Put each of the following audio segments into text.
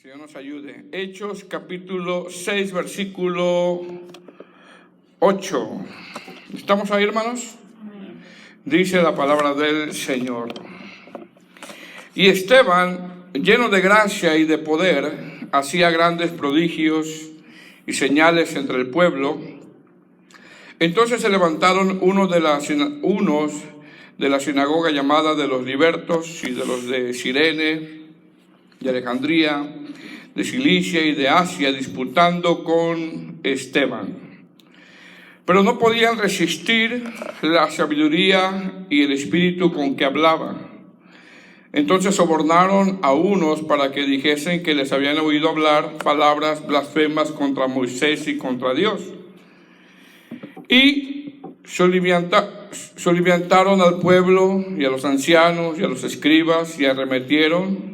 Señor nos ayude. Hechos capítulo 6, versículo 8. ¿Estamos ahí, hermanos? Dice la palabra del Señor. Y Esteban, lleno de gracia y de poder, hacía grandes prodigios y señales entre el pueblo. Entonces se levantaron unos de la sinagoga llamada de los libertos y de los de Cirene, de Alejandría, de Cilicia y de Asia, disputando con Esteban. Pero no podían resistir la sabiduría y el espíritu con que hablaba. Entonces sobornaron a unos para que dijesen que les habían oído hablar palabras blasfemas contra Moisés y contra Dios. Y soliviantaron al pueblo y a los ancianos y a los escribas y arremetiendo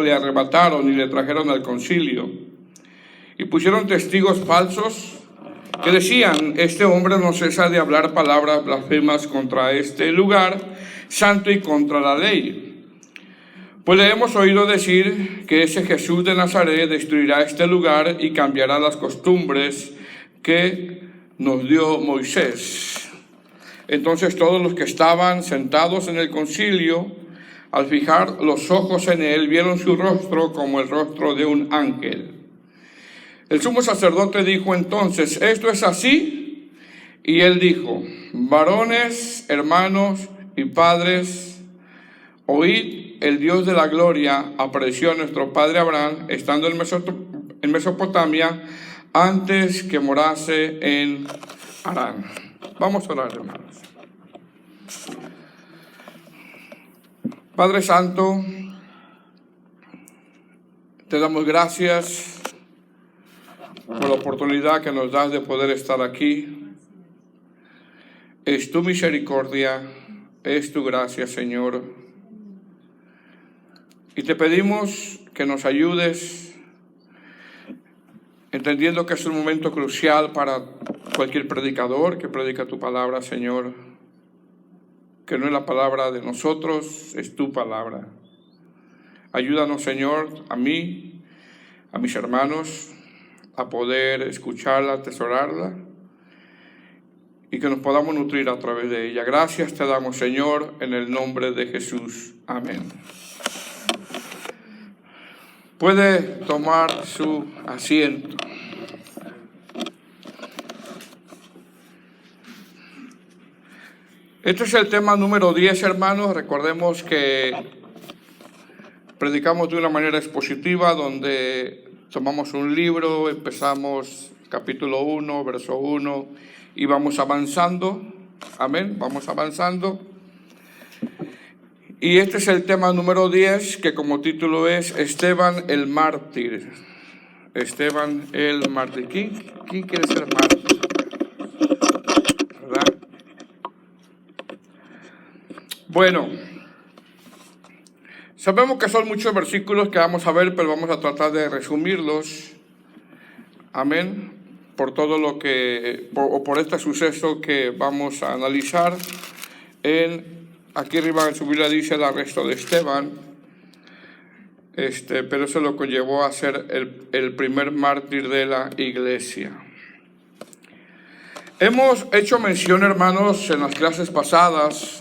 le arrebataron y le trajeron al concilio. Y pusieron testigos falsos que decían: este hombre no cesa de hablar palabras blasfemas contra este lugar santo y contra la ley. Pues le hemos oído decir que ese Jesús de Nazaret destruirá este lugar y cambiará las costumbres que nos dio Moisés. Entonces todos los que estaban sentados en el concilio, al fijar los ojos en él, vieron su rostro como el rostro de un ángel. El sumo sacerdote dijo entonces: ¿esto es así? Y él dijo: varones, hermanos y padres, oíd, el Dios de la gloria apareció a nuestro padre Abraham estando en Mesopotamia, antes que morase en Harán. Vamos a orar, hermanos. Padre Santo, te damos gracias por la oportunidad que nos das de poder estar aquí. Es tu misericordia, es tu gracia, Señor. Y te pedimos que nos ayudes, entendiendo que es un momento crucial para cualquier predicador que predica tu palabra, Señor. Que no es la palabra de nosotros, es tu palabra. Ayúdanos, Señor, a mí, a mis hermanos, a poder escucharla, atesorarla, y que nos podamos nutrir a través de ella. Gracias te damos, Señor, en el nombre de Jesús. Amén. Puede tomar su asiento. Este es el tema número 10, hermanos. Recordemos que predicamos de una manera expositiva, donde tomamos un libro, empezamos capítulo 1, verso 1, y vamos avanzando. Amén, vamos avanzando. Y este es el tema número 10, que como título es Esteban el mártir. Esteban el mártir. ¿Quién quiere ser mártir? ¿Verdad? Bueno, sabemos que son muchos versículos que vamos a ver, pero vamos a tratar de resumirlos. Amén. Por todo lo que, por este suceso que vamos a analizar. Aquí arriba en su Biblia dice el arresto de Esteban, pero eso lo conllevó a ser el primer mártir de la iglesia. Hemos hecho mención, hermanos, en las clases pasadas,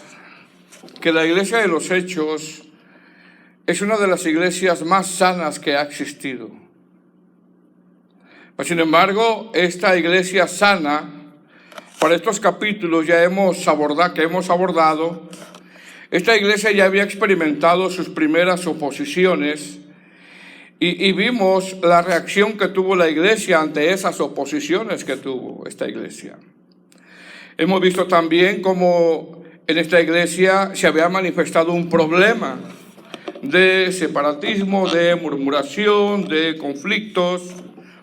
que la iglesia de los Hechos es una de las iglesias más sanas que ha existido. Pero sin embargo, esta iglesia sana, para estos capítulos que hemos abordado, esta iglesia ya había experimentado sus primeras oposiciones y vimos la reacción que tuvo la iglesia ante esas oposiciones que tuvo esta iglesia. Hemos visto también cómo en esta iglesia se había manifestado un problema de separatismo, de murmuración, de conflictos,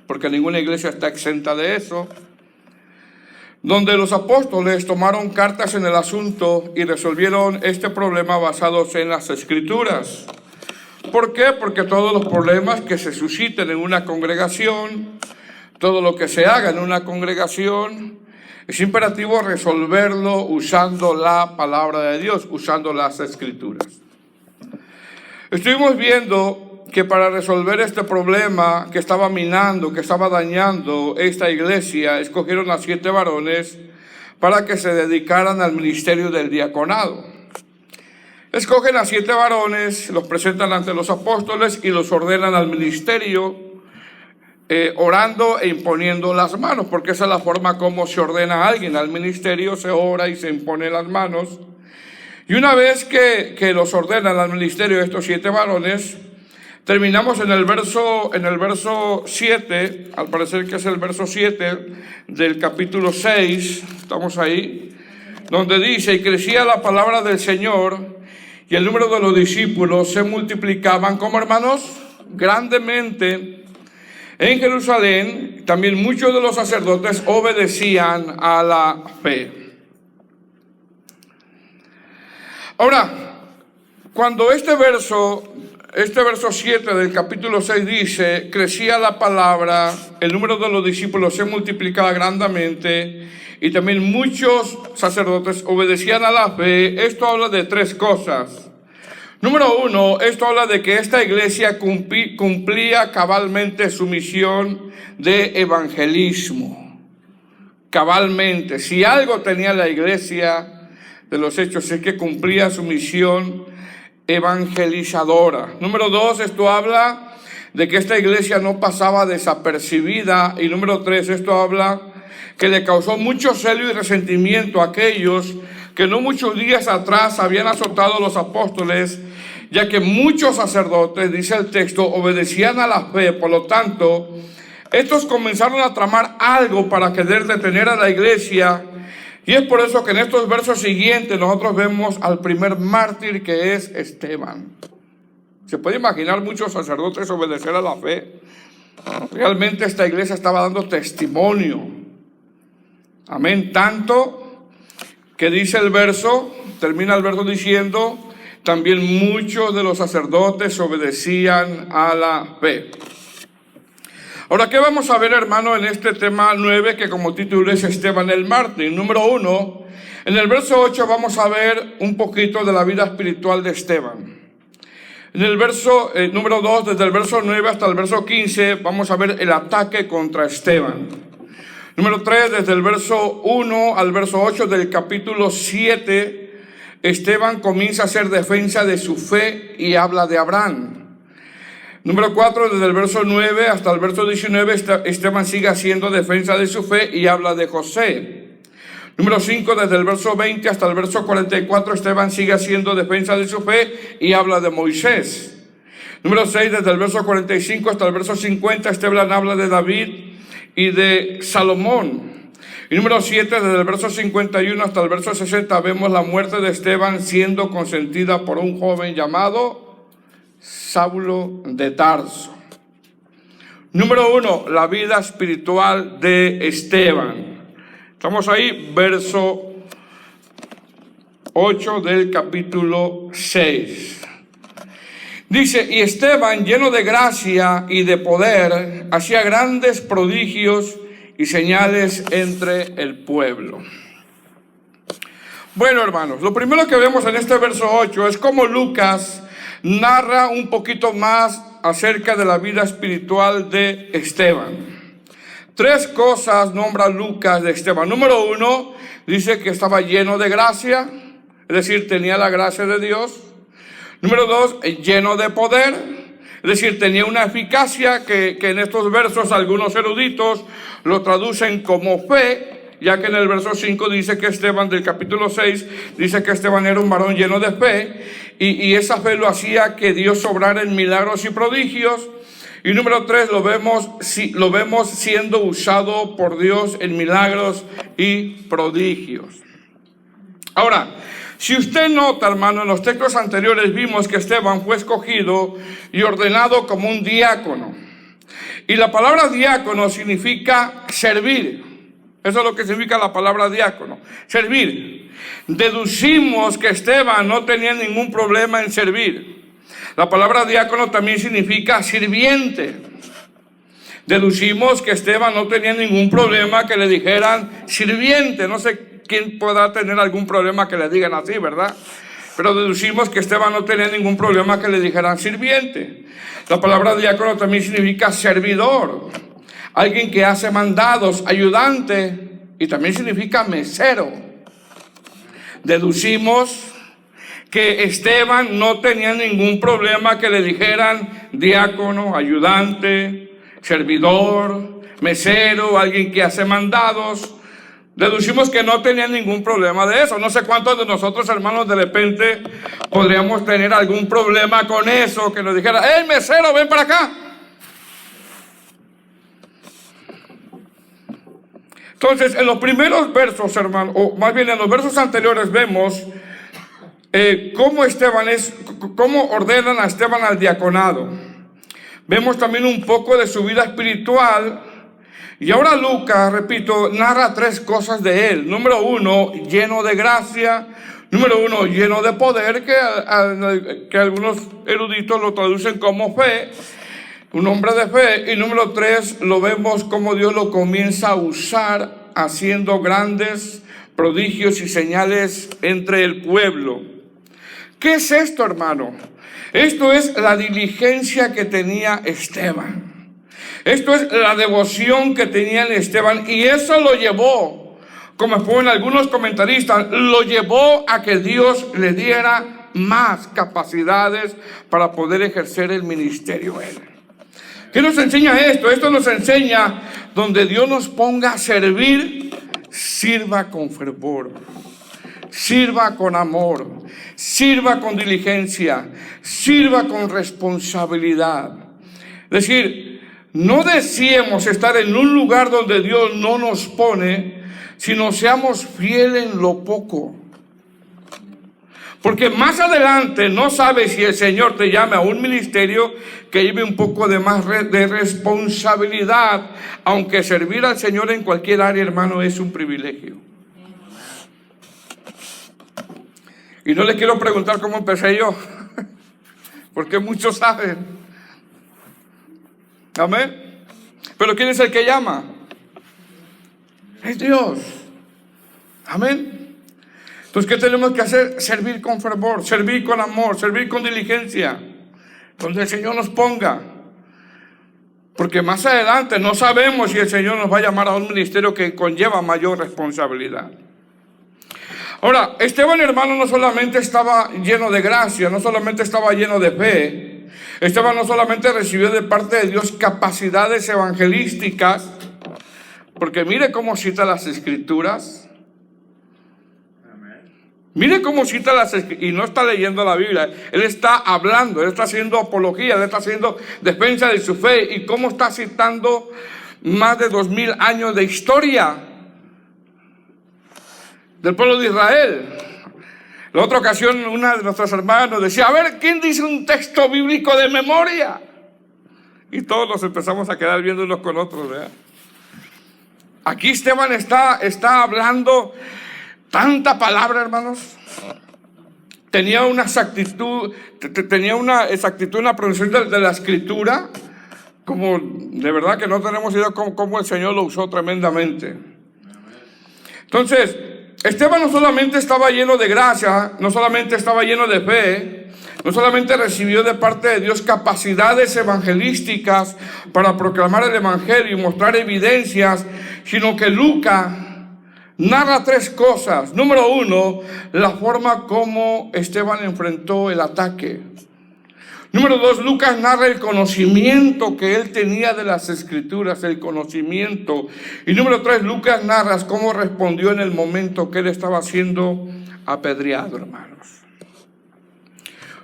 porque ninguna iglesia está exenta de eso, donde los apóstoles tomaron cartas en el asunto y resolvieron este problema basados en las Escrituras. ¿Por qué? Porque todos los problemas que se susciten en una congregación, todo lo que se haga en una congregación, es imperativo resolverlo usando la palabra de Dios, usando las Escrituras. Estuvimos viendo que para resolver este problema que estaba minando, que estaba dañando esta iglesia, escogieron a 7 varones para que se dedicaran al ministerio del diaconado. Escogen a 7 varones, los presentan ante los apóstoles y los ordenan al ministerio, orando e imponiendo las manos, porque esa es la forma como se ordena a alguien. Al ministerio se ora y se impone las manos. Y una vez que los ordenan al ministerio estos 7 varones, terminamos en el verso 7, al parecer que es el verso 7 del capítulo 6, estamos ahí, donde dice: y crecía la palabra del Señor, y el número de los discípulos se multiplicaban, ¿cómo, hermanos? Grandemente en Jerusalén. También muchos de los sacerdotes obedecían a la fe. Ahora, cuando este verso 7 del capítulo 6 dice: crecía la palabra, el número de los discípulos se multiplicaba grandemente, y también muchos sacerdotes obedecían a la fe, esto habla de 3 cosas. Número 1, esto habla de que esta iglesia cumplía cabalmente su misión de evangelismo. Cabalmente. Si algo tenía la iglesia de los Hechos, es que cumplía su misión evangelizadora. Número 2, esto habla de que esta iglesia no pasaba desapercibida. Y número 3, esto habla que le causó mucho celo y resentimiento a aquellos que no muchos días atrás habían azotado a los apóstoles, ya que muchos sacerdotes, dice el texto, obedecían a la fe. Por lo tanto, estos comenzaron a tramar algo para querer detener a la iglesia. Y es por eso que en estos versos siguientes nosotros vemos al primer mártir, que es Esteban. Se puede imaginar muchos sacerdotes obedecer a la fe. Realmente esta iglesia estaba dando testimonio. Amén. Tanto que dice el verso, termina el verso diciendo: también muchos de los sacerdotes obedecían a la fe. Ahora, ¿qué vamos a ver, hermano, en este tema 9, que como título es Esteban el mártir? Número 1, en el verso 8 vamos a ver un poquito de la vida espiritual de Esteban. En el verso número 2, desde el verso 9 hasta el verso 15, vamos a ver el ataque contra Esteban. Número 3, desde el verso 1 al verso 8 del capítulo 7, Esteban comienza a hacer defensa de su fe y habla de Abraham. Número 4, desde el verso 9 hasta el verso 19, Esteban sigue haciendo defensa de su fe y habla de José. Número 5, desde el verso 20 hasta el verso 44, Esteban sigue haciendo defensa de su fe y habla de Moisés. Número 6, desde el verso 45 hasta el verso 50, Esteban habla de David y de Salomón. Y número 7, desde el verso 51 hasta el verso 60, vemos la muerte de Esteban siendo consentida por un joven llamado Saulo de Tarso. Número 1, la vida espiritual de Esteban. Estamos ahí, verso 8 del capítulo 6. Dice: y Esteban, lleno de gracia y de poder, hacía grandes prodigios y señales entre el pueblo. Bueno, hermanos, lo primero que vemos en este verso 8 es cómo Lucas narra un poquito más acerca de la vida espiritual de Esteban. 3 cosas nombra Lucas de Esteban. Número 1, dice que estaba lleno de gracia, es decir, tenía la gracia de Dios. Número 2, lleno de poder, es decir, tenía una eficacia que en estos versos algunos eruditos lo traducen como fe, ya que en el verso 5 dice que Esteban, del capítulo 6, dice que Esteban era un varón lleno de fe, y esa fe lo hacía que Dios obrara en milagros y prodigios. Y número 3, lo vemos siendo usado por Dios en milagros y prodigios. Ahora, si usted nota, hermano, en los textos anteriores vimos que Esteban fue escogido y ordenado como un diácono. Y la palabra diácono significa servir. Eso es lo que significa la palabra diácono, servir. Deducimos que Esteban no tenía ningún problema en servir. La palabra diácono también significa sirviente. Deducimos que Esteban no tenía ningún problema que le dijeran sirviente. No sé quién pueda tener algún problema que le digan así, ¿verdad? pero deducimos que Esteban no tenía ningún problema que le dijeran sirviente. La palabra diácono también significa servidor, alguien que hace mandados, ayudante, y también significa mesero. Deducimos que Esteban no tenía ningún problema que le dijeran diácono, ayudante, servidor, mesero, alguien que hace mandados. Deducimos que no tenía ningún problema de eso. No sé cuántos de nosotros, hermanos, de repente podríamos tener algún problema con eso, que nos dijera, ¡hey, mesero, ven para acá! Entonces, en los primeros versos, hermano, o más bien en los versos anteriores, vemos cómo ordenan a Esteban al diaconado. Vemos también un poco de su vida espiritual. Y ahora Lucas, repito, narra 3 cosas de él. Número 1, lleno de gracia. Número 1, lleno de poder, que algunos eruditos lo traducen como fe. Un hombre de fe. Y número 3, lo vemos como Dios lo comienza a usar, haciendo grandes prodigios y señales entre el pueblo. ¿Qué es esto, hermano? Esto es la diligencia que tenía Esteban. Esto es la devoción que tenía Esteban, y eso lo llevó, como ponen algunos comentaristas, lo llevó a que Dios le diera más capacidades para poder ejercer el ministerio él. ¿Qué nos enseña esto? Esto nos enseña, donde Dios nos ponga a servir, sirva con fervor, sirva con amor, sirva con diligencia, sirva con responsabilidad. Es decir, no deseemos estar en un lugar donde Dios no nos pone, sino seamos fieles en lo poco. Porque más adelante no sabes si el Señor te llame a un ministerio que lleve un poco de más de responsabilidad, aunque servir al Señor en cualquier área, hermano, es un privilegio. Y no les quiero preguntar cómo empecé yo, porque muchos saben. Amén. Pero ¿quién es el que llama? Es Dios. Amén. Entonces, ¿qué tenemos que hacer? Servir con fervor, servir con amor, servir con diligencia, donde el Señor nos ponga. Porque más adelante no sabemos si el Señor nos va a llamar a un ministerio que conlleva mayor responsabilidad. Ahora, Esteban, hermano, no solamente estaba lleno de gracia, no solamente estaba lleno de fe. Esteban no solamente recibió de parte de Dios capacidades evangelísticas, porque mire cómo cita las Escrituras. Mire cómo cita las Escrituras, y no está leyendo la Biblia, él está hablando, él está haciendo apología, él está haciendo defensa de su fe, y cómo está citando más de 2000 años de historia del pueblo de Israel. La otra ocasión, una de nuestras hermanas decía, a ver, ¿quién dice un texto bíblico de memoria? Y todos nos empezamos a quedar viendo unos con otros, ¿verdad? Aquí Esteban está hablando tanta palabra, hermanos. Tenía una exactitud, una pronunciación de la Escritura, como de verdad que no tenemos idea cómo el Señor lo usó tremendamente. Entonces, Esteban no solamente estaba lleno de gracia, no solamente estaba lleno de fe, no solamente recibió de parte de Dios capacidades evangelísticas para proclamar el evangelio y mostrar evidencias, sino que Lucas narra 3 cosas. Número 1, la forma como Esteban enfrentó el ataque. Número 2, Lucas narra el conocimiento que él tenía de las Escrituras, el conocimiento. Y número 3, Lucas narra cómo respondió en el momento que él estaba siendo apedreado, hermanos.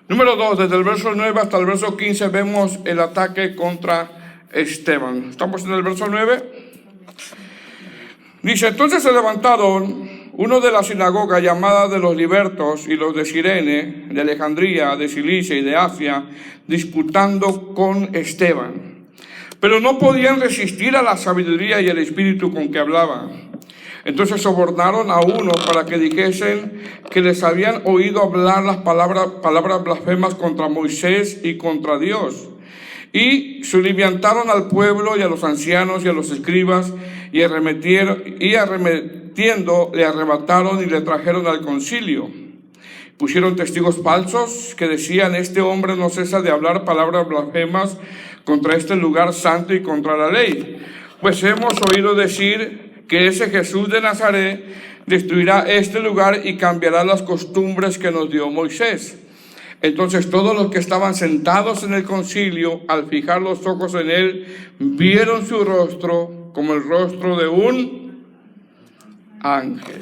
Número 2, desde el verso 9 hasta el verso 15 vemos el ataque contra Esteban. ¿Estamos en el verso 9? Dice, entonces se levantaron uno de la sinagoga llamada de los libertos y los de Cirene, de Alejandría, de Cilicia y de Asia, disputando con Esteban. Pero no podían resistir a la sabiduría y el espíritu con que hablaban. Entonces sobornaron a uno para que dijesen que les habían oído hablar las palabras blasfemas contra Moisés y contra Dios. Y soliviantaron al pueblo y a los ancianos y a los escribas, y arremetiendo le arrebataron y le trajeron al concilio. Pusieron testigos falsos que decían: este hombre no cesa de hablar palabras blasfemas contra este lugar santo y contra la ley. Pues hemos oído decir que ese Jesús de Nazaret destruirá este lugar y cambiará las costumbres que nos dio Moisés. Entonces todos los que estaban sentados en el concilio, al fijar los ojos en él, vieron su rostro como el rostro de un ángel.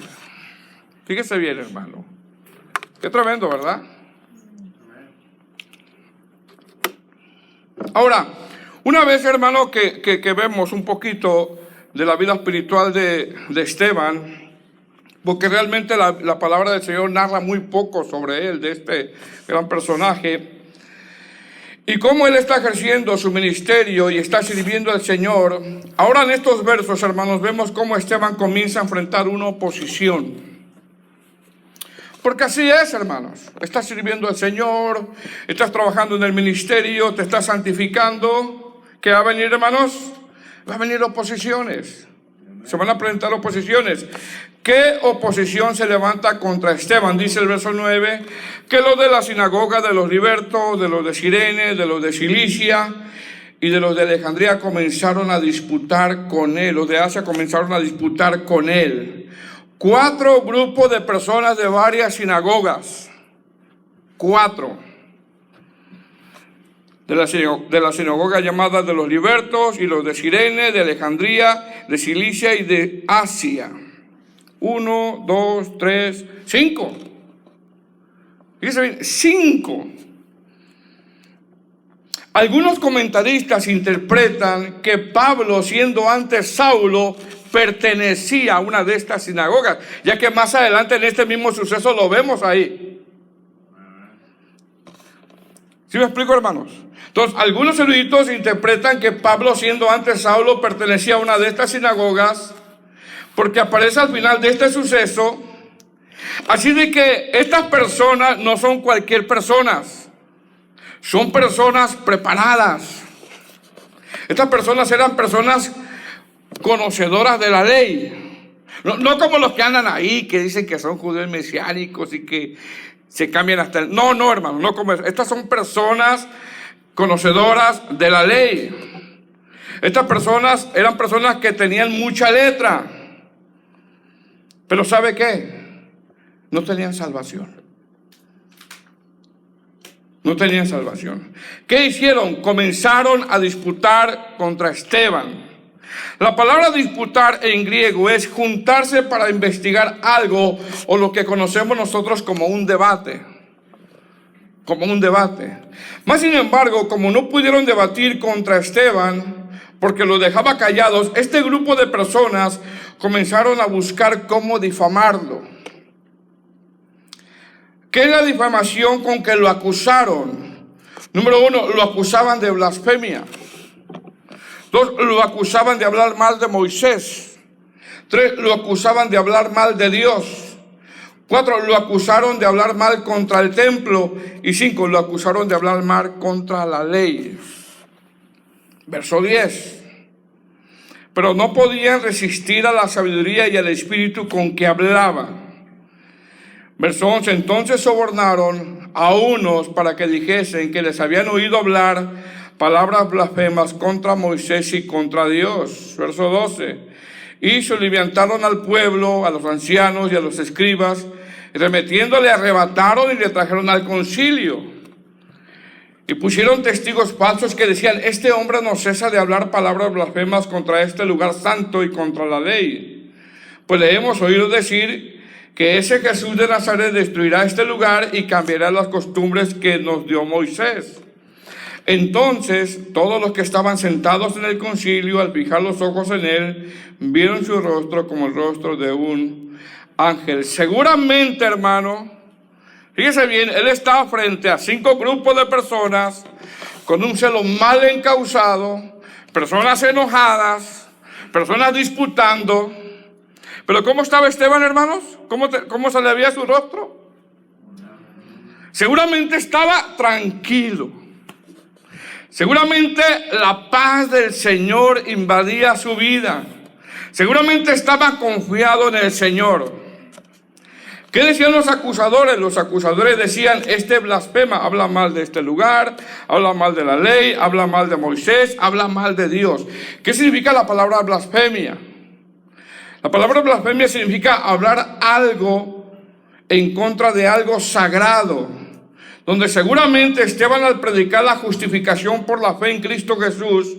Fíjese bien, hermano. Qué tremendo, ¿verdad? Ahora, una vez, hermano, que vemos un poquito de la vida espiritual de Esteban, porque realmente la palabra del Señor narra muy poco sobre él, de este gran personaje, y cómo él está ejerciendo su ministerio y está sirviendo al Señor. Ahora en estos versos, hermanos, vemos cómo Esteban comienza a enfrentar una oposición. Porque así es, hermanos. Estás sirviendo al Señor, estás trabajando en el ministerio, te estás santificando. ¿Qué va a venir, hermanos? Va a venir oposiciones. Se van a presentar oposiciones. ¿Qué oposición se levanta contra Esteban? Dice el verso 9, que los de la sinagoga de los libertos, de los de Cirene, de los de Cilicia y de los de Alejandría comenzaron a disputar con él. Los de Asia comenzaron a disputar con él. 4 grupos de personas de varias sinagogas. 4. De la sinagoga llamada de los libertos y los de Cirene, de Alejandría, de Cilicia y de Asia. 1, 2, 3, 5. Fíjense bien, 5. Algunos comentaristas interpretan que Pablo, siendo antes Saulo, pertenecía a una de estas sinagogas, ya que más adelante en este mismo suceso lo vemos ahí. ¿Sí me explico, hermanos? Entonces, algunos eruditos interpretan que Pablo, siendo antes Saulo, pertenecía a una de estas sinagogas, porque aparece al final de este suceso. Así de que estas personas no son cualquier personas, son personas preparadas. Estas personas eran personas conocedoras de la ley, no como los que andan ahí, que dicen que son judíos mesiánicos y que se cambian hasta el... No, hermano, no como eso. Estas son personas conocedoras de la ley. Estas personas eran personas que tenían mucha letra, pero ¿sabe qué? No tenían salvación. No tenían salvación. ¿Qué hicieron? Comenzaron a disputar contra Esteban. La palabra disputar en griego es juntarse para investigar algo, o lo que conocemos nosotros como un debate. Como un debate. Más sin embargo, como no pudieron debatir contra Esteban, porque lo dejaba callados, este grupo de personas comenzaron a buscar cómo difamarlo. ¿Qué es la difamación con que lo acusaron? Número 1, lo acusaban de blasfemia. 2, lo acusaban de hablar mal de Moisés. 3, lo acusaban de hablar mal de Dios. 4, lo acusaron de hablar mal contra el templo. Y 5, lo acusaron de hablar mal contra la ley. Verso 10. Pero no podían resistir a la sabiduría y al espíritu con que hablaba. Verso 11. Entonces sobornaron a unos para que dijesen que les habían oído hablar palabras blasfemas contra Moisés y contra Dios. Verso 12. Y se levantaron al pueblo, a los ancianos y a los escribas, y remetiendo le arrebataron y le trajeron al concilio. Y pusieron testigos falsos que decían: este hombre no cesa de hablar palabras blasfemas contra este lugar santo y contra la ley. Pues le hemos oído decir que ese Jesús de Nazaret destruirá este lugar y cambiará las costumbres que nos dio Moisés. Entonces todos los que estaban sentados en el concilio, al fijar los ojos en él, vieron su rostro como el rostro de un ángel. Seguramente, hermano, fíjese bien, él estaba frente a 5 grupos de personas con un celo mal encausado, personas enojadas, personas disputando. Pero ¿cómo estaba Esteban, hermanos? ¿Cómo se le veía su rostro? Seguramente estaba tranquilo. Seguramente la paz del Señor invadía su vida. Seguramente estaba confiado en el Señor. ¿Qué decían los acusadores? Los acusadores decían, este blasfema, habla mal de este lugar, habla mal de la ley, habla mal de Moisés, habla mal de Dios. ¿Qué significa la palabra blasfemia? La palabra blasfemia significa hablar algo en contra de algo sagrado, donde seguramente Esteban, al predicar la justificación por la fe en Cristo Jesús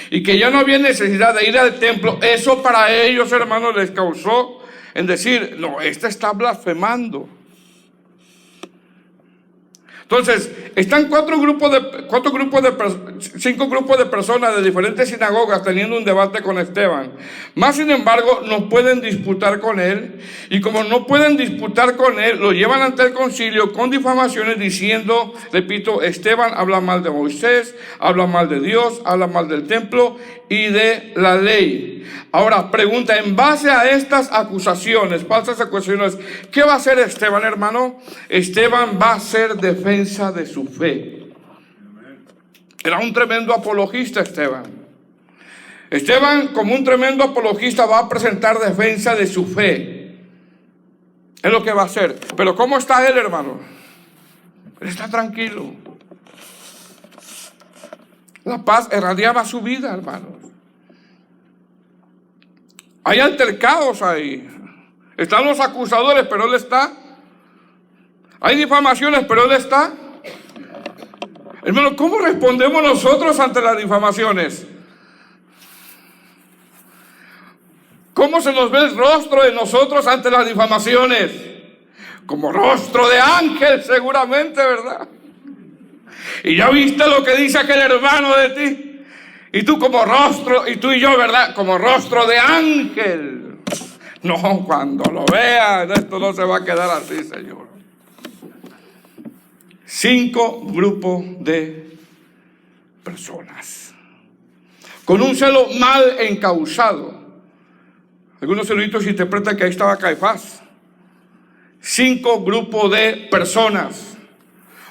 y que ya no había necesidad de ir al templo, eso para ellos, hermanos, les causó en decir, no, este está blasfemando. Entonces, están cinco grupos de personas de diferentes sinagogas teniendo un debate con Esteban. Más sin embargo, no pueden disputar con él. Y como no pueden disputar con él, lo llevan ante el concilio con difamaciones diciendo, repito, Esteban habla mal de Moisés, habla mal de Dios, habla mal del templo y de la ley. Ahora, pregunta, en base a estas acusaciones, falsas acusaciones, ¿qué va a hacer Esteban, hermano? Esteban va a hacer defensa de su fe. Era un tremendo apologista Esteban. Esteban, como un tremendo apologista, va a presentar defensa de su fe. Es lo que va a hacer. Pero ¿cómo está él, hermano? Él está tranquilo. La paz irradiaba su vida, hermanos. Hay altercados ahí. Están los acusadores, pero él está. Hay difamaciones, pero él está. Hermano, ¿cómo respondemos nosotros ante las difamaciones? ¿Cómo se nos ve el rostro de nosotros ante las difamaciones? Como rostro de ángel, seguramente, ¿verdad? Y ya viste lo que dice aquel hermano de ti. Y tú como rostro, y tú y yo, ¿verdad? Como rostro de ángel. No, cuando lo vean, esto no se va a quedar así, Señor. 5 grupos de personas con un celo mal encausado. Algunos eruditos interpretan que ahí estaba Caifás. 5 grupos de personas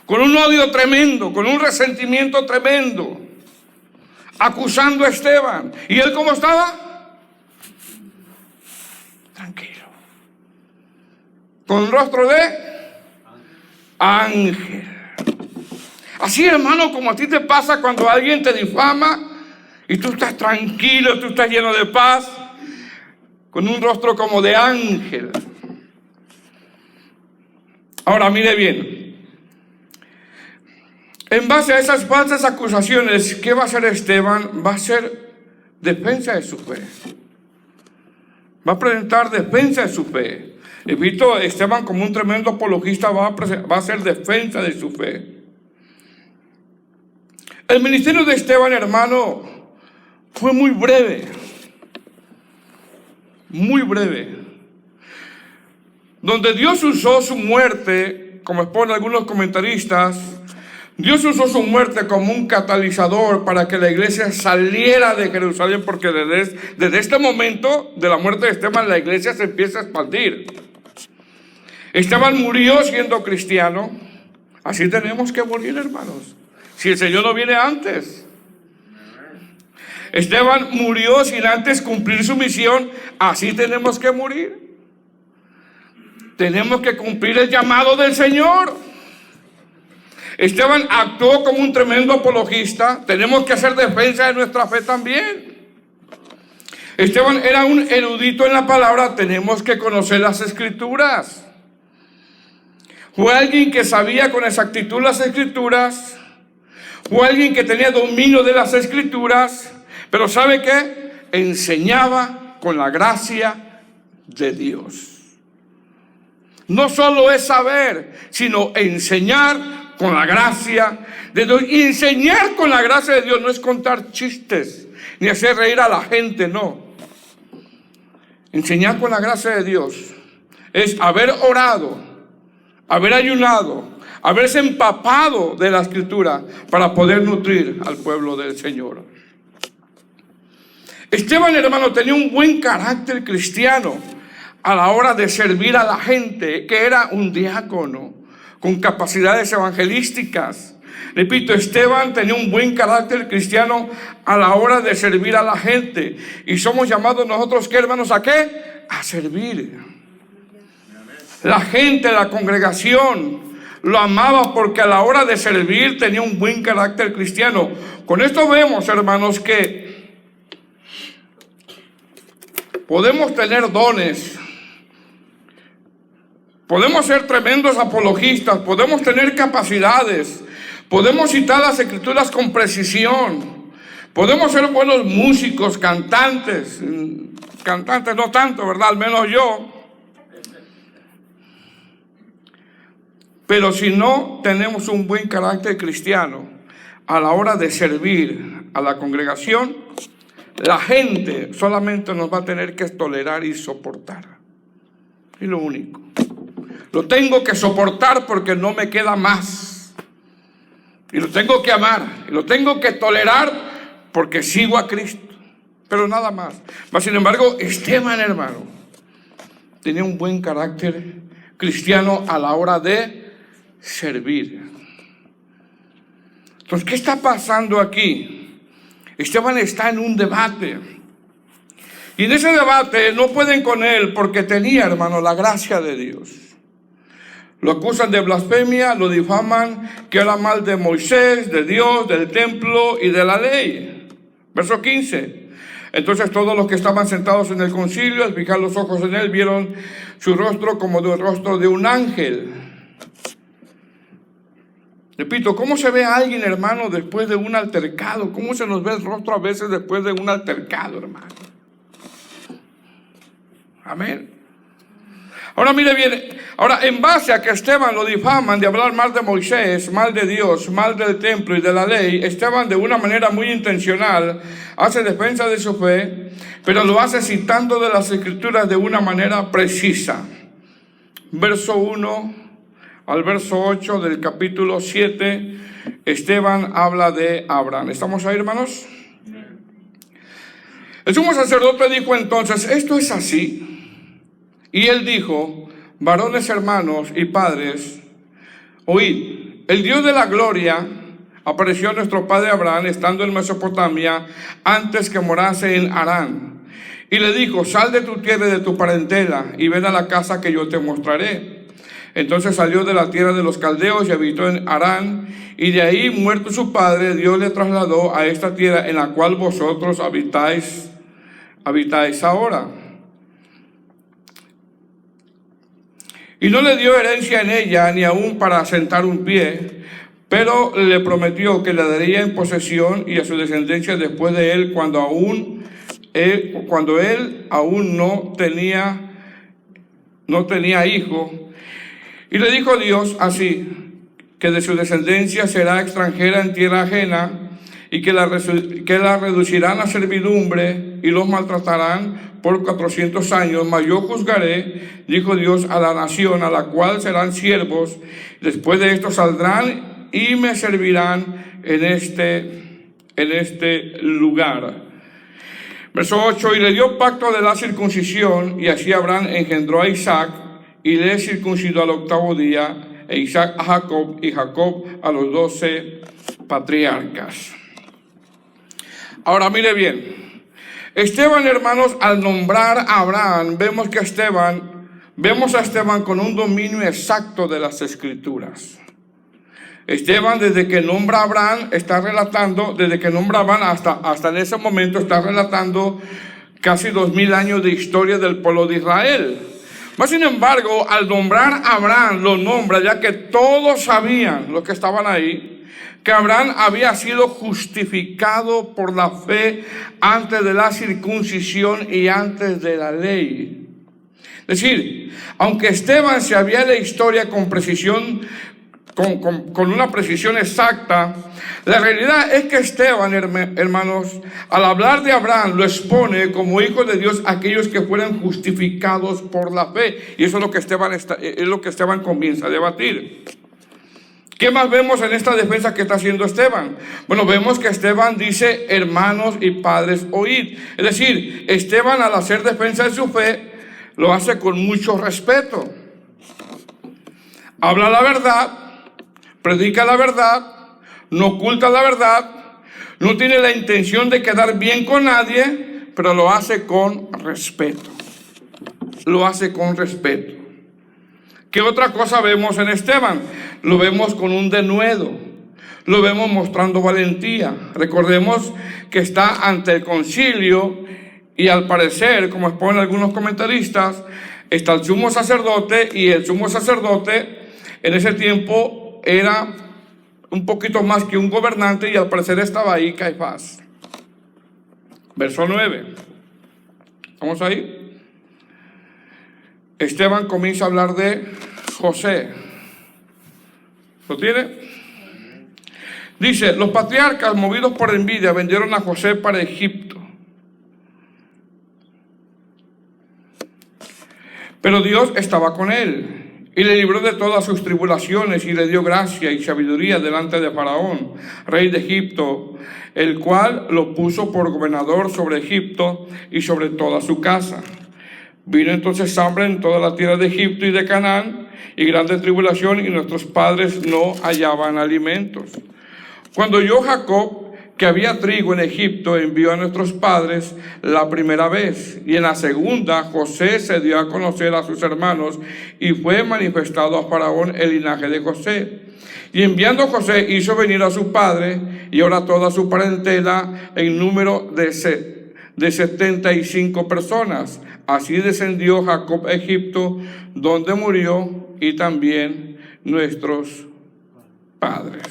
con un odio tremendo, con un resentimiento tremendo, acusando a Esteban. ¿Y él cómo estaba? Tranquilo, con un rostro de ángel. Así, hermano, como a ti te pasa cuando alguien te difama y tú estás tranquilo, tú estás lleno de paz, con un rostro como de ángel. Ahora mire bien. En base a esas falsas acusaciones, ¿qué va a hacer Esteban? Va a hacer defensa de su fe. Va a presentar defensa de su fe. Repito, Esteban, como un tremendo apologista, va a hacer defensa de su fe. El ministerio de Esteban, hermano, fue muy breve. Muy breve. Donde Dios usó su muerte, como exponen algunos comentaristas, Dios usó su muerte como un catalizador para que la iglesia saliera de Jerusalén, porque desde este momento de la muerte de Esteban, la iglesia se empieza a expandir. Esteban murió siendo cristiano. Así tenemos que morir, hermanos, si el Señor no viene antes. Esteban murió sin antes cumplir su misión. Así tenemos que morir. Tenemos que cumplir el llamado del Señor. Esteban actuó como un tremendo apologista. Tenemos que hacer defensa de nuestra fe también. Esteban era un erudito en la palabra. Tenemos que conocer las Escrituras. Fue alguien que sabía con exactitud las Escrituras. Fue alguien que tenía dominio de las Escrituras. Pero ¿sabe qué? Enseñaba con la gracia de Dios. No solo es saber, sino enseñar con la gracia de Dios. Y enseñar con la gracia de Dios no es contar chistes, ni hacer reír a la gente, no. Enseñar con la gracia de Dios es haber orado, haber ayunado, haberse empapado de la Escritura para poder nutrir al pueblo del Señor. Esteban, hermano, tenía un buen carácter cristiano a la hora de servir a la gente, que era un diácono con capacidades evangelísticas. Repito, Esteban tenía un buen carácter cristiano a la hora de servir a la gente. Y somos llamados nosotros, ¿qué, hermanos? ¿A qué? A servir. La gente, la congregación, lo amaba porque a la hora de servir tenía un buen carácter cristiano. Con esto vemos, hermanos, que podemos tener dones, podemos ser tremendos apologistas, podemos tener capacidades, podemos citar las escrituras con precisión, podemos ser buenos músicos, cantantes no tanto, ¿verdad? Al menos yo. Pero si no tenemos un buen carácter cristiano a la hora de servir a la congregación, la gente solamente nos va a tener que tolerar y soportar. Es lo único. Lo tengo que soportar porque no me queda más. Y lo tengo que amar. Y lo tengo que tolerar porque sigo a Cristo. Pero nada más. Mas, sin embargo, Esteban, hermano, tenía un buen carácter cristiano a la hora de servir. Entonces, ¿qué está pasando aquí? Esteban está en un debate. Y en ese debate no pueden con él porque tenía, hermano, la gracia de Dios. Lo acusan de blasfemia, lo difaman, que habla mal de Moisés, de Dios, del templo y de la ley. Verso 15. Entonces todos los que estaban sentados en el concilio, al fijar los ojos en él, vieron su rostro como de un rostro de un ángel. Repito, ¿cómo se ve a alguien, hermano, después de un altercado? ¿Cómo se nos ve el rostro a veces después de un altercado, hermano? Amén. Ahora mire bien, ahora en base a que Esteban lo difaman de hablar mal de Moisés, mal de Dios, mal del templo y de la ley, Esteban de una manera muy intencional hace defensa de su fe, pero lo hace citando de las escrituras de una manera precisa. Verso 1 al verso 8 del capítulo 7, Esteban habla de Abraham. ¿Estamos ahí, hermanos? El sumo sacerdote dijo entonces, esto es así. Y él dijo, varones hermanos y padres, oíd, el Dios de la gloria apareció a nuestro padre Abraham estando en Mesopotamia antes que morase en Harán. Y le dijo, sal de tu tierra y de tu parentela y ven a la casa que yo te mostraré. Entonces salió de la tierra de los caldeos y habitó en Harán, y de ahí, muerto su padre, Dios le trasladó a esta tierra en la cual vosotros habitáis ahora. Y no le dio herencia en ella, ni aún para sentar un pie, pero le prometió que le daría en posesión y a su descendencia después de él, cuando él aún no tenía hijo. Y le dijo Dios así, que de su descendencia será extranjera en tierra ajena, y que la reducirán a servidumbre y los maltratarán por 400 años, mas yo juzgaré, dijo Dios, a la nación a la cual serán siervos. Después de esto saldrán y me servirán en este lugar. Verso 8, y le dio pacto de la circuncisión, y así Abraham engendró a Isaac, y le circuncidó al 8º día, e Isaac a Jacob, y Jacob a los 12 patriarcas. Ahora mire bien, Esteban, hermanos, al nombrar a Abraham, vemos a Esteban con un dominio exacto de las escrituras. Esteban, desde que nombra a Abraham, está relatando, desde que nombra a Abraham hasta en ese momento, está relatando casi 2000 años de historia del pueblo de Israel. Mas, sin embargo, al nombrar a Abraham, lo nombra, ya que todos sabían, los que estaban ahí, que Abraham había sido justificado por la fe antes de la circuncisión y antes de la ley. Es decir, aunque Esteban sabía la historia con precisión, con una precisión exacta, la realidad es que Esteban, hermanos, al hablar de Abraham, lo expone como hijo de Dios a aquellos que fueran justificados por la fe. Y eso es lo que Esteban comienza a debatir. ¿Qué más vemos en esta defensa que está haciendo Esteban? Bueno, vemos que Esteban dice, hermanos y padres, oíd. Es decir, Esteban, al hacer defensa de su fe, lo hace con mucho respeto. Habla la verdad, predica la verdad, no oculta la verdad, no tiene la intención de quedar bien con nadie, pero lo hace con respeto. Lo hace con respeto. ¿Qué otra cosa vemos en Esteban? Lo vemos con un denuedo, lo vemos mostrando valentía. Recordemos que está ante el concilio y al parecer, como exponen algunos comentaristas, está el sumo sacerdote, y el sumo sacerdote en ese tiempo era un poquito más que un gobernante, y al parecer estaba ahí Caifás. Verso 9. ¿Vamos ahí? Esteban comienza a hablar de José. ¿Lo tiene? Dice: los patriarcas, movidos por envidia, vendieron a José para Egipto. Pero Dios estaba con él y le libró de todas sus tribulaciones, y le dio gracia y sabiduría delante de Faraón, rey de Egipto, el cual lo puso por gobernador sobre Egipto y sobre toda su casa. Vino entonces hambre en toda la tierra de Egipto y de Canaán, y grande tribulación, y nuestros padres no hallaban alimentos. Cuando oyó Jacob que había trigo en Egipto, envió a nuestros padres la primera vez, y en la segunda José se dio a conocer a sus hermanos, y fue manifestado a Faraón el linaje de José. Y enviando José hizo venir a su padre y ahora toda su parentela en número de 75 personas. Así descendió Jacob a Egipto, donde murió, y también nuestros padres.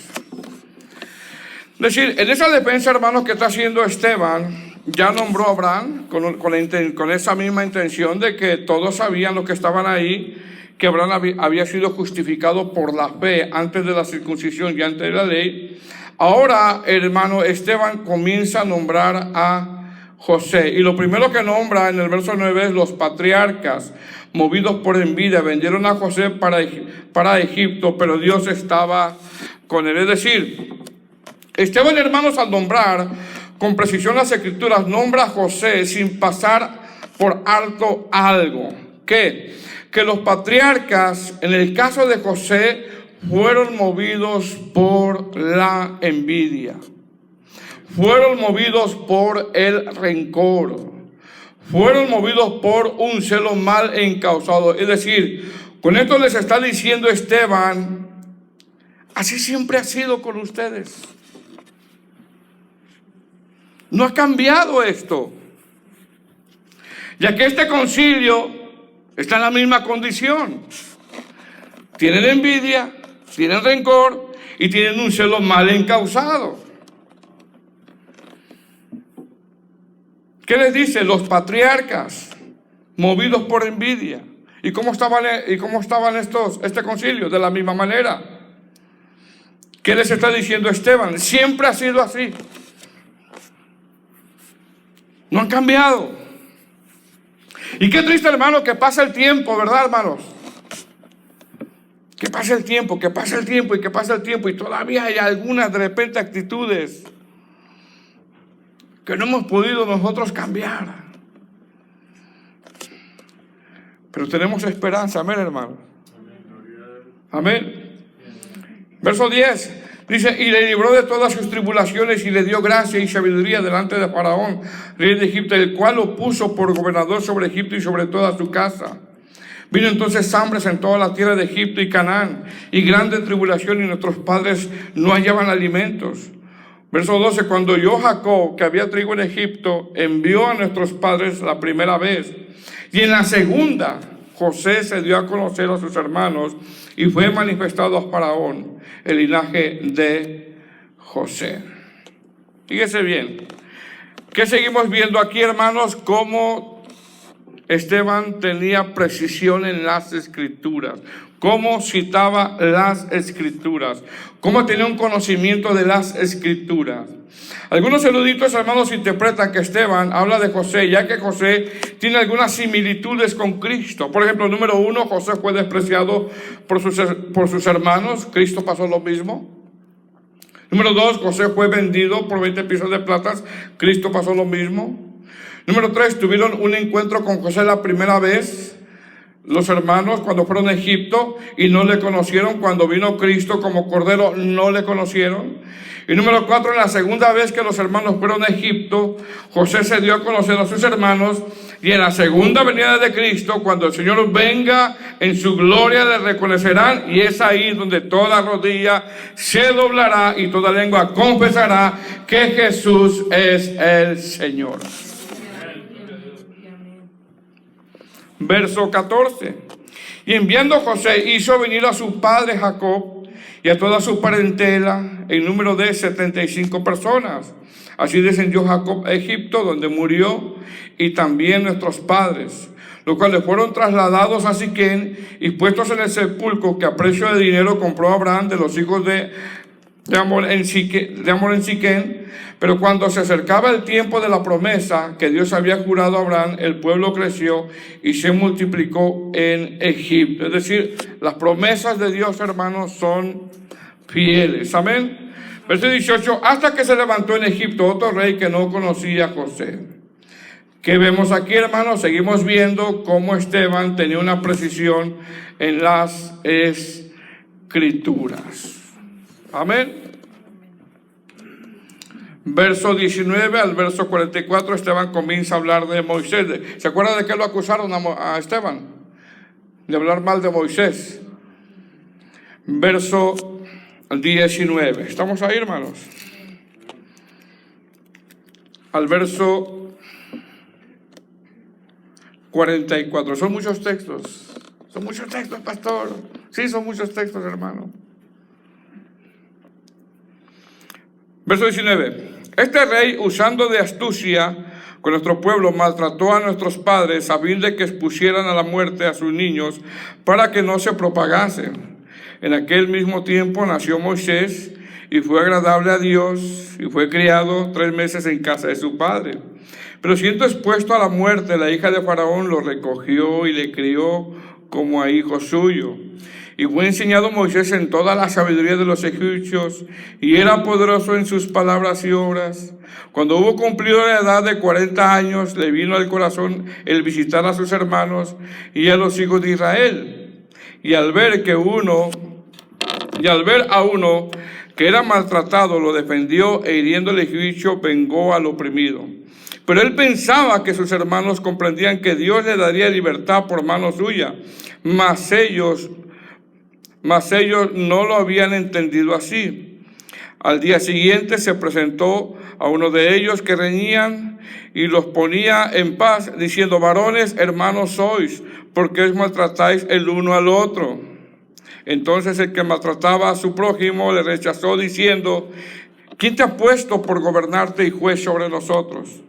Es decir, en esa defensa, hermanos, que está haciendo Esteban, ya nombró a Abraham con esa misma intención de que todos sabían los que estaban ahí, que Abraham había sido justificado por la fe antes de la circuncisión y antes de la ley. Ahora, hermano, Esteban comienza a nombrar a José, y lo primero que nombra en el verso 9 es: los patriarcas, movidos por envidia, vendieron a José para Egipto, pero Dios estaba con él. Es decir, Esteban, hermanos, al nombrar con precisión las escrituras, nombra a José sin pasar por alto algo. ¿Qué? Que los patriarcas, en el caso de José, fueron movidos por la envidia. Fueron movidos por el rencor. Fueron movidos por un celo mal encausado. Es decir, con esto les está diciendo Esteban: así siempre ha sido con ustedes. No ha cambiado esto. Ya que este concilio está en la misma condición. Tienen envidia, tienen rencor y tienen un celo mal encausado. ¿Qué les dice? Los patriarcas, movidos por envidia. ¿Y cómo estaban este concilio? De la misma manera. ¿Qué les está diciendo Esteban? Siempre ha sido así. No han cambiado. Y qué triste, hermano, que pasa el tiempo, ¿verdad, hermanos? Que pasa el tiempo, que pasa el tiempo y que pasa el tiempo, y todavía hay algunas de repente actitudes que no hemos podido nosotros cambiar. Pero tenemos esperanza, amén, hermano. Amén. Verso 10 dice: y le libró de todas sus tribulaciones, y le dio gracia y sabiduría delante de Faraón, rey de Egipto, el cual lo puso por gobernador sobre Egipto y sobre toda su casa. Vino entonces hambres en toda la tierra de Egipto y Canaán, y grande tribulación, y nuestros padres no hallaban alimentos. Verso 12: cuando oyó Jacob que había trigo en Egipto, envió a nuestros padres la primera vez, y en la segunda José se dio a conocer a sus hermanos, y fue manifestado a Faraón el linaje de José. Fíjese bien, ¿qué seguimos viendo aquí, hermanos? Cómo Esteban tenía precisión en las escrituras, cómo citaba las escrituras, cómo tenía un conocimiento de las escrituras. Algunos eruditos, hermanos, interpretan que Esteban habla de José, ya que José tiene algunas similitudes con Cristo. Por ejemplo, número 1, José fue despreciado por sus hermanos. Cristo pasó lo mismo. Número 2, José fue vendido por 20 piezas de plata. Cristo pasó lo mismo. Número 3, tuvieron un encuentro con José la primera vez, los hermanos, cuando fueron a Egipto, y no le conocieron. Cuando vino Cristo como Cordero, no le conocieron. Y número 4, en la segunda vez que los hermanos fueron a Egipto, José se dio a conocer a sus hermanos, y en la segunda venida de Cristo, cuando el Señor venga en su gloria, le reconocerán, y es ahí donde toda rodilla se doblará y toda lengua confesará que Jesús es el Señor. Verso 14. Y enviando José, hizo venir a su padre Jacob y a toda su parentela, en número de 75 personas. Así descendió Jacob a Egipto, donde murió, y también nuestros padres, los cuales fueron trasladados a Siquén y puestos en el sepulcro que a precio de dinero compró Abraham de los hijos de Hamor en Siquén. Pero cuando se acercaba el tiempo de la promesa que Dios había jurado a Abraham, el pueblo creció y se multiplicó en Egipto. Es decir, las promesas de Dios, hermanos, son fieles. Amén. Verso 18, hasta que se levantó en Egipto otro rey que no conocía a José. ¿Qué vemos aquí, hermanos? Seguimos viendo cómo Esteban tenía una precisión en las escrituras. Amén. Verso 19 al verso 44, Esteban comienza a hablar de Moisés. ¿Se acuerda de qué lo acusaron a Esteban? De hablar mal de Moisés. Verso 19. ¿Estamos ahí, hermanos? Al verso 44. Son muchos textos. Son muchos textos, pastor. Sí, son muchos textos, hermano. Verso 19. Este rey, usando de astucia con nuestro pueblo, maltrató a nuestros padres a fin de que expusieran a la muerte a sus niños para que no se propagasen. En aquel mismo tiempo nació Moisés y fue agradable a Dios y fue criado 3 meses en casa de su padre. Pero siendo expuesto a la muerte, la hija de Faraón lo recogió y le crió como a hijo suyo. Y fue enseñado Moisés en toda la sabiduría de los egipcios, y era poderoso en sus palabras y obras. Cuando hubo cumplido la edad de 40 años, le vino al corazón el visitar a sus hermanos y a los hijos de Israel. Y al ver a uno que era maltratado, lo defendió, e hiriendo al egipcio, vengó al oprimido. Pero él pensaba que sus hermanos comprendían que Dios le daría libertad por mano suya, mas ellos no lo habían entendido así. Al día siguiente se presentó a uno de ellos que reñían y los ponía en paz, diciendo: varones, hermanos sois, ¿por qué os maltratáis el uno al otro? Entonces el que maltrataba a su prójimo le rechazó, diciendo: ¿quién te ha puesto por gobernarte y juez sobre nosotros?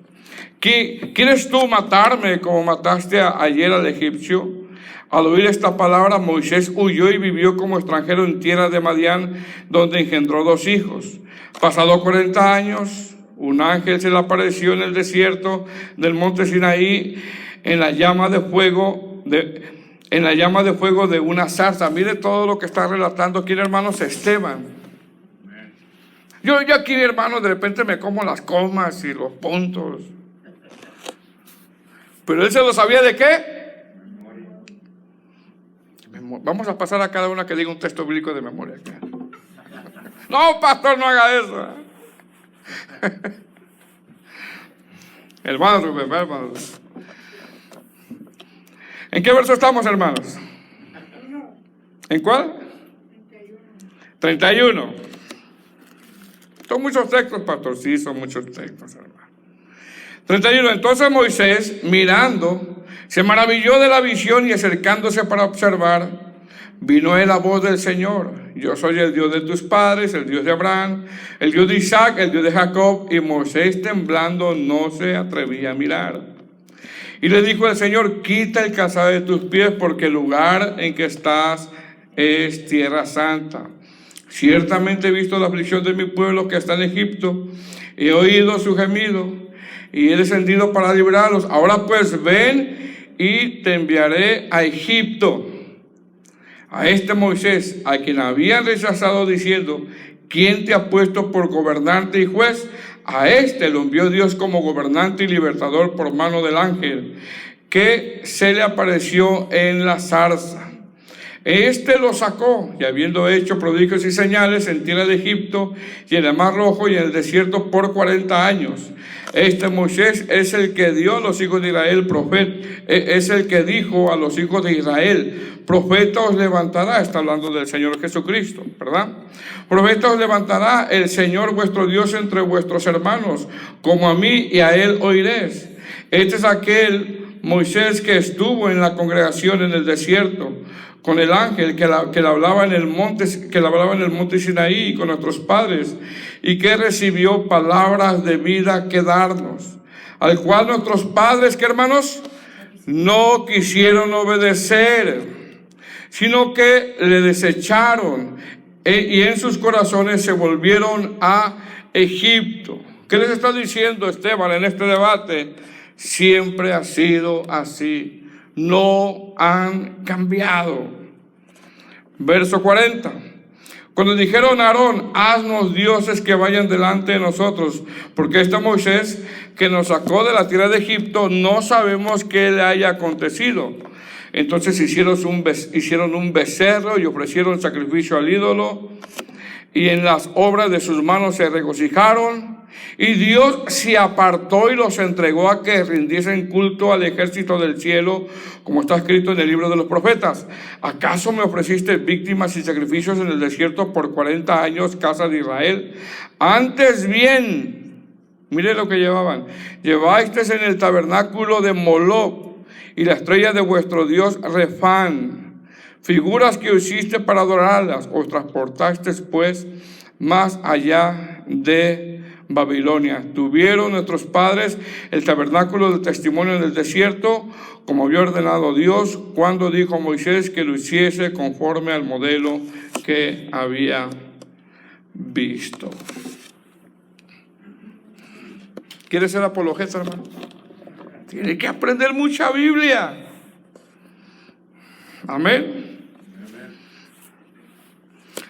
¿Quieres tú matarme como mataste ayer al egipcio? Al oír esta palabra, Moisés huyó y vivió como extranjero en tierra de Madián, donde engendró 2 hijos. Pasado 40 años, un ángel se le apareció en el desierto del monte Sinaí en la llama de fuego de una zarza. Mire todo lo que está relatando aquí, hermanos, Esteban. Yo aquí, hermanos, de repente me como las comas y los puntos. Pero él se lo sabía ¿de qué? Vamos a pasar a cada una que diga un texto bíblico de memoria. No, pastor, no haga eso. Hermano Rubén, hermano. ¿En qué verso estamos, hermanos? ¿En cuál? 31. Son muchos textos, pastor. Sí, son muchos textos, hermano. 31. Entonces Moisés, mirando, se maravilló de la visión, y acercándose para observar, vino él la voz del Señor: yo soy el Dios de tus padres, el Dios de Abraham, el Dios de Isaac, el Dios de Jacob. Y Moisés, temblando, no se atrevía a mirar. Y le dijo el Señor: quita el calzado de tus pies, porque el lugar en que estás es tierra santa. Ciertamente he visto la aflicción de mi pueblo que está en Egipto, he oído su gemido, y he descendido para librarlos. Ahora pues ven y te enviaré a Egipto. A este Moisés, a quien habían rechazado, diciendo: ¿quién te ha puesto por gobernante y juez? A este lo envió Dios como gobernante y libertador por mano del ángel que se le apareció en la zarza. Este lo sacó, y habiendo hecho prodigios y señales en tierra de Egipto y en el Mar Rojo y en el desierto por 40 años. Este Moisés es el que dio a los hijos de Israel es el que dijo a los hijos de Israel: profeta os levantará, está hablando del Señor Jesucristo, ¿verdad? Profeta os levantará el Señor vuestro Dios entre vuestros hermanos, como a mí, y a él oiréis. Este es aquel Moisés que estuvo en la congregación en el desierto con el ángel que le hablaba en el monte Sinaí con nuestros padres, y que recibió palabras de vida que darnos, al cual nuestros padres, ¿qué hermanos? No quisieron obedecer, sino que le desecharon, y en sus corazones se volvieron a Egipto. ¿Qué les está diciendo Esteban en este debate? Siempre ha sido así, no han cambiado. Verso 40. Cuando dijeron a Aarón: haznos dioses que vayan delante de nosotros, porque este Moisés que nos sacó de la tierra de Egipto, no sabemos qué le haya acontecido. Entonces hicieron un becerro y ofrecieron sacrificio al ídolo, y en las obras de sus manos se regocijaron. Y Dios se apartó y los entregó a que rindiesen culto al ejército del cielo, como está escrito en el libro de los profetas. ¿Acaso me ofreciste víctimas y sacrificios en el desierto por 40 años, casa de Israel? Antes bien, mire lo que llevaban: llevasteis en el tabernáculo de Moloc y la estrella de vuestro dios Refán, figuras que hiciste para adorarlas. Os transportasteis pues más allá de Babilonia. Tuvieron nuestros padres el tabernáculo del testimonio en el desierto, como había ordenado Dios, cuando dijo a Moisés que lo hiciese conforme al modelo que había visto. ¿Quieres ser apologeta, hermano? Tiene que aprender mucha Biblia. Amén.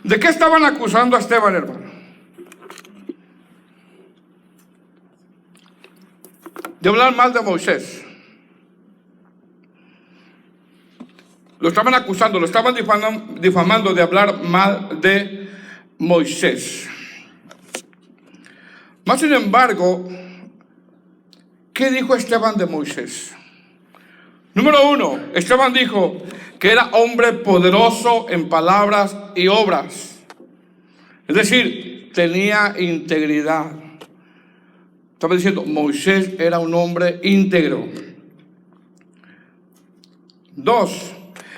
¿De qué estaban acusando a Esteban, hermano? De hablar mal de Moisés. Lo estaban acusando, lo estaban difamando de hablar mal de Moisés. Más sin embargo, ¿qué dijo Esteban de Moisés? Número 1, Esteban dijo que era hombre poderoso en palabras y obras. Es decir, tenía integridad. Estaba diciendo, Moisés era un hombre íntegro. 2,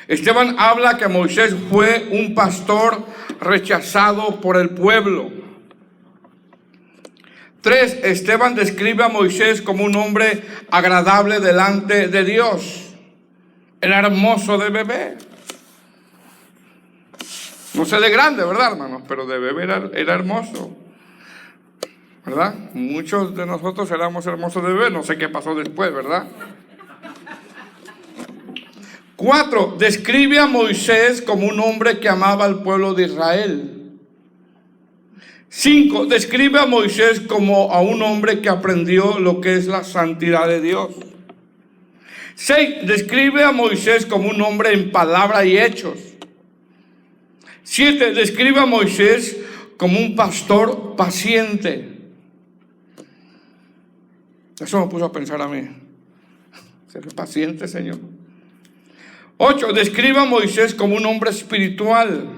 Esteban habla que Moisés fue un pastor rechazado por el pueblo. 3, Esteban describe a Moisés como un hombre agradable delante de Dios. Era hermoso de bebé. No sé de grande, ¿verdad, hermanos? Pero de bebé era hermoso, ¿verdad? Muchos de nosotros éramos hermosos de bebé, no sé qué pasó después, ¿verdad? 4, describe a Moisés como un hombre que amaba al pueblo de Israel. 5, describe a Moisés como a un hombre que aprendió lo que es la santidad de Dios. 6, describe a Moisés como un hombre en palabra y hechos. 7, describe a Moisés como un pastor paciente. Eso me puso a pensar a mí. ¿Seré paciente, Señor? 8, describe a Moisés como un hombre espiritual.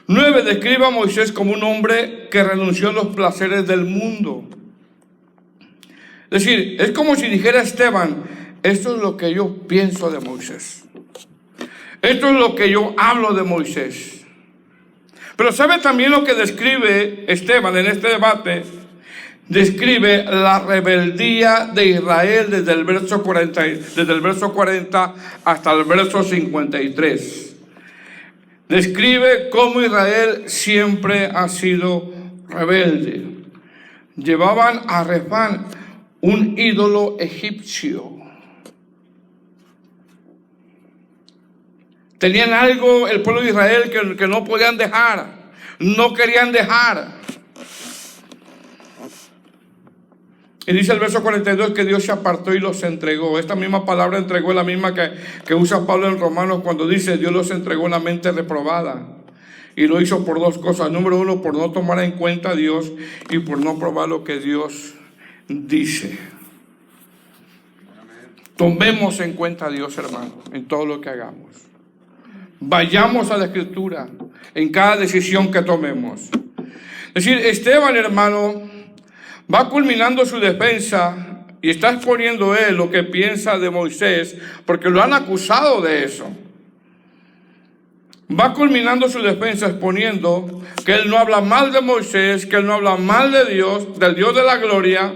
9, describe a Moisés como un hombre que renunció a los placeres del mundo. Es decir, es como si dijera Esteban, esto es lo que yo pienso de Moisés. Esto es lo que yo hablo de Moisés. Pero ¿sabe también lo que describe Esteban en este debate? Describe la rebeldía de Israel desde el verso 40 hasta el verso 53. Describe cómo Israel siempre ha sido rebelde. Llevaban a Refán, un ídolo egipcio. Tenían algo el pueblo de Israel que no podían dejar, no querían dejar. Y dice el verso 42 que Dios se apartó y los entregó. Esta misma palabra entregó es la misma que usa Pablo en Romanos cuando dice Dios los entregó una mente reprobada. Y lo hizo por dos cosas. Número uno, por no tomar en cuenta a Dios y por no probar lo que Dios dice. Tomemos en cuenta a Dios, hermano, en todo lo que hagamos. Vayamos a la Escritura en cada decisión que tomemos. Es decir, Esteban, hermano, va culminando su defensa y está exponiendo él lo que piensa de Moisés, porque lo han acusado de eso. Va culminando su defensa exponiendo que él no habla mal de Moisés, que él no habla mal de Dios, del Dios de la gloria,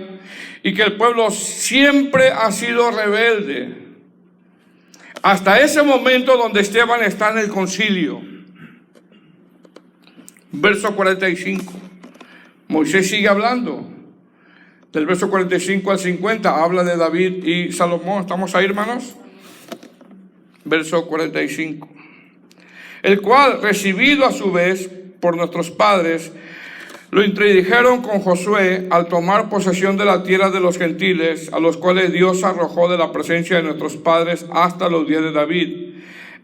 y que el pueblo siempre ha sido rebelde. Hasta ese momento donde Esteban está en el concilio. Verso 45. Moisés sigue hablando. Del verso 45 al 50 habla de David y Salomón. ¿Estamos ahí, hermanos? Verso 45. El cual, recibido a su vez por nuestros padres, lo introdujeron con Josué al tomar posesión de la tierra de los gentiles, a los cuales Dios arrojó de la presencia de nuestros padres hasta los días de David.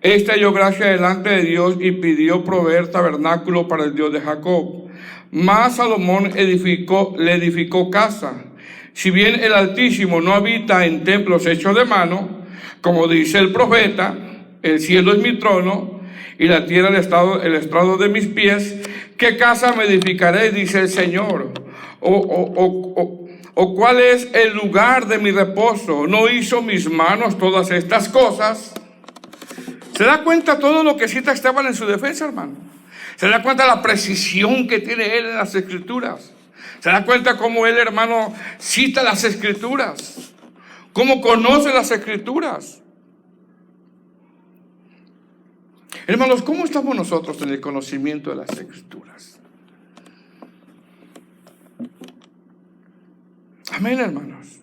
Este halló gracia delante de Dios y pidió proveer tabernáculo para el Dios de Jacob. Mas Salomón le edificó casa. Si bien el Altísimo no habita en templos hechos de mano, como dice el profeta, el cielo es mi trono y la tierra el estrado de mis pies, ¿qué casa me edificaré? Dice el Señor. ¿O cuál es el lugar de mi reposo? ¿No hizo mis manos todas estas cosas? ¿Se da cuenta todo lo que cita Esteban en su defensa, hermano? ¿Se da cuenta la precisión que tiene él en las Escrituras? ¿Se da cuenta cómo él, hermano, cita las Escrituras? ¿Cómo conoce las Escrituras? Hermanos, ¿cómo estamos nosotros en el conocimiento de las Escrituras? Amén, hermanos.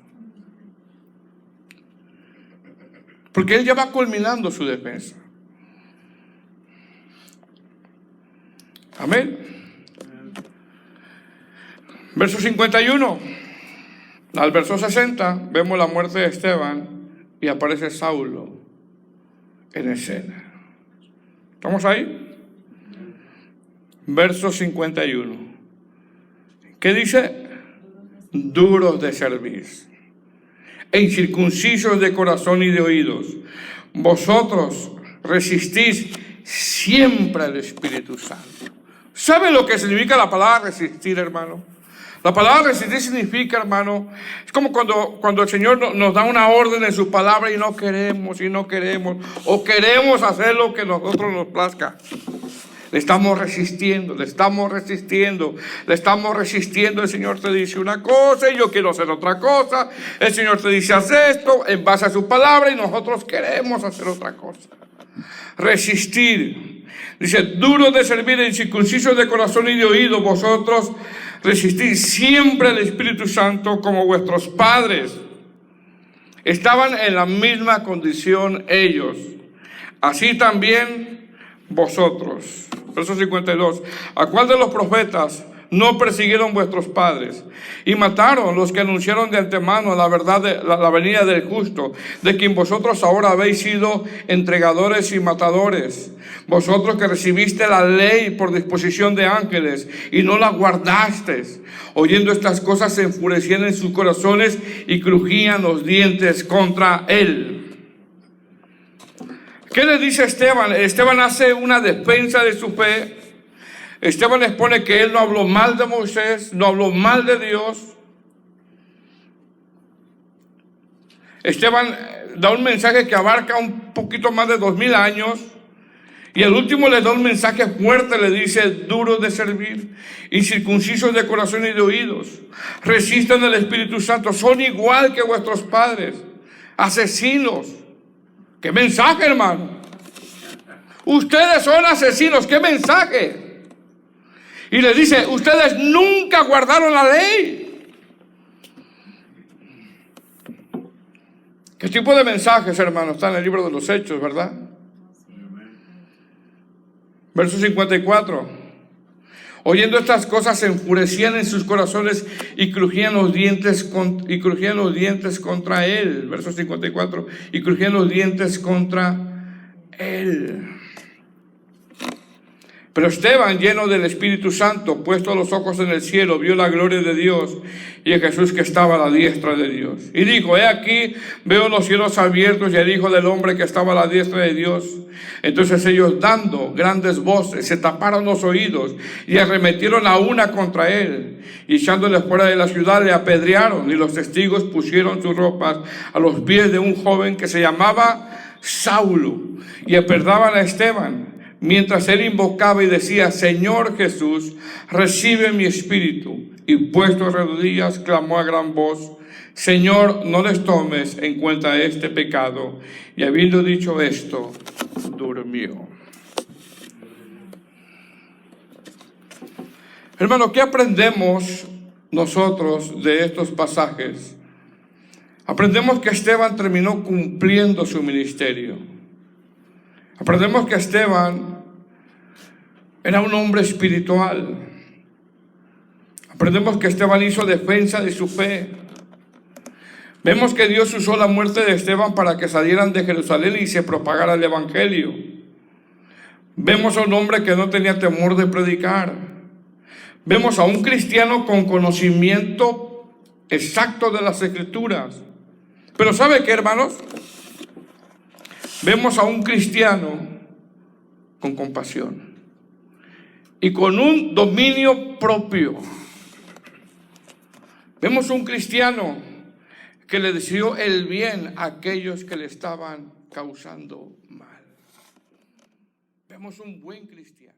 Porque él ya va culminando su defensa. Amén. Verso 51. Al verso 60 vemos la muerte de Esteban y aparece Saulo en escena. ¿Estamos ahí? Verso 51. ¿Qué dice? Duros de cerviz e incircuncisos de corazón y de oídos. Vosotros resistís siempre al Espíritu Santo. ¿Sabe lo que significa la palabra resistir, hermano? La palabra resistir significa, hermano, es como cuando el Señor nos da una orden en su palabra y no queremos, o queremos hacer lo que a nosotros nos plazca. Le estamos resistiendo. El Señor te dice una cosa y yo quiero hacer otra cosa. El Señor te dice haz esto en base a su palabra y nosotros queremos hacer otra cosa. Resistir. Dice, duros de servir, incircuncisos de corazón y de oído, vosotros resistís siempre al Espíritu Santo como vuestros padres. Estaban en la misma condición ellos. Así también vosotros. Verso 52. ¿A cuál de los profetas no persiguieron vuestros padres y mataron los que anunciaron de antemano la verdad de la venida del justo, de quien vosotros ahora habéis sido entregadores y matadores? Vosotros que recibiste la ley por disposición de ángeles y no la guardasteis. Oyendo estas cosas se enfurecían en sus corazones y crujían los dientes contra él. ¿Qué le dice Esteban? Esteban hace una defensa de su fe. Esteban expone que él no habló mal de Moisés, no habló mal de Dios. Esteban da un mensaje que abarca un poquito más de 2000 años. Y al último le da un mensaje fuerte, le dice, duros de servir, incircuncisos de corazón y de oídos, resistan al Espíritu Santo, son igual que vuestros padres, asesinos. ¿Qué mensaje, hermano? Ustedes son asesinos, ¿qué mensaje? Y le dice, ustedes nunca guardaron la ley. ¿Qué tipo de mensajes, hermano? Está en el libro de los Hechos, ¿verdad? Verso 54. Oyendo estas cosas se enfurecían en sus corazones y crujían los dientes contra él. Verso 54. Y crujían los dientes contra él. Pero Esteban, lleno del Espíritu Santo, puesto los ojos en el cielo, vio la gloria de Dios y a Jesús que estaba a la diestra de Dios. Y dijo: he aquí, veo los cielos abiertos y el Hijo del Hombre que estaba a la diestra de Dios. Entonces ellos, dando grandes voces, se taparon los oídos y arremetieron a una contra él. Y echándole fuera de la ciudad, le apedrearon, y los testigos pusieron sus ropas a los pies de un joven que se llamaba Saulo, y aperdaban a Esteban, mientras él invocaba y decía: Señor Jesús, recibe mi espíritu. Y puesto de rodillas, clamó a gran voz: Señor, no les tomes en cuenta este pecado. Y habiendo dicho esto, durmió. Hermano, ¿qué aprendemos nosotros de estos pasajes? Aprendemos que Esteban terminó cumpliendo su ministerio. Aprendemos que Esteban era un hombre espiritual. Aprendemos que Esteban hizo defensa de su fe. Vemos que Dios usó la muerte de Esteban para que salieran de Jerusalén y se propagara el evangelio. Vemos a un hombre que no tenía temor de predicar. Vemos a un cristiano con conocimiento exacto de las Escrituras. Pero ¿sabe qué, hermanos? Vemos a un cristiano con compasión y con un dominio propio. Vemos un cristiano que le deseó el bien a aquellos que le estaban causando mal. Vemos un buen cristiano.